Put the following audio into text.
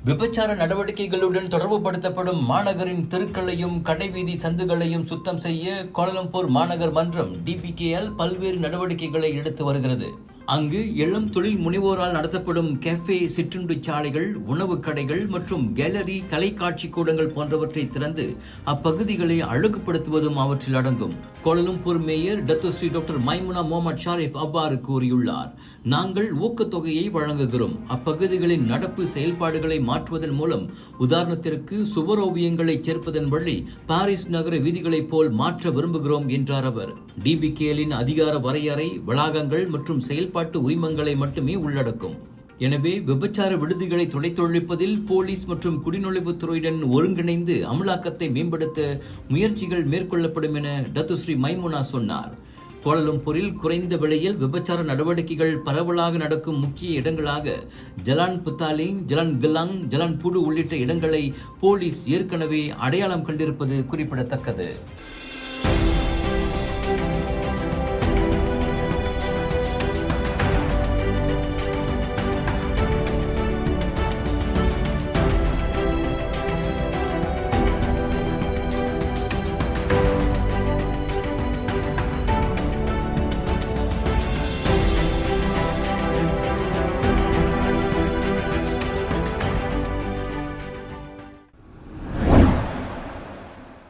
விபச்சார நடவடிக்கைகளுடன் தொடர்புபடுத்தப்படும் மாநகரின் தெருக்களையும் கடைவீதி சந்துகளையும் சுத்தம் செய்ய கோலாலம்பூர் மாநகர் மன்றம் DBKL பல்வேறு நடவடிக்கைகளை எடுத்து வருகிறது. அங்கு இளம் தொழில் முனைவோரால் நடத்தப்படும் கேஃபே, சிற்றுண்டி சாலைகள், உணவுக் கடைகள் மற்றும் கேலரி, கலைக்காட்சி கூடங்கள் போன்றவற்றை திறந்து அப்பகுதிகளை அழகுபடுத்துவதும் அவற்றில் அடங்கும். Kuala Lumpur mayor Datuk Seri doctor Maimunah Mohammad Sharif அவ்வாறு கூறியுள்ளார். நாங்கள் ஊக்கத்தொகையை வழங்குகிறோம். அப்பகுதிகளின் நடப்பு செயல்பாடுகளை மாற்றுவதன் மூலம், உதாரணத்திற்கு சுவரோவியங்களை சேர்ப்பதன் வழி பாரிஸ் நகர வீதிகளைப் போல் மாற்ற விரும்புகிறோம் என்றார் அவர். DBKL-இன் அதிகார வரையறை வளாகங்கள் மற்றும் செயல்பாட்டு உரிமங்களை மட்டுமே உள்ளடக்கும். எனவே விபச்சார விடுதிகளை துடைத்தொழிப்பதில் போலீஸ் மற்றும் குடிநுழைவுத்துறையுடன் ஒருங்கிணைந்து அமலாக்கத்தை மேம்படுத்த முயற்சிகள் மேற்கொள்ளப்படும் என டத்துஸ்ரீ மைமுனா சொன்னார். கோலாலம்பூரில் குறைந்த விலையில் விபச்சார நடவடிக்கைகள் பரவலாக நடக்கும் முக்கிய இடங்களாக ஜலான் புத்தாலிங், ஜலான் கிலாங், ஜலான் புடு உள்ளிட்ட இடங்களை போலீஸ் ஏற்கனவே அடையாளம் கண்டிருப்பது குறிப்பிடத்தக்கது.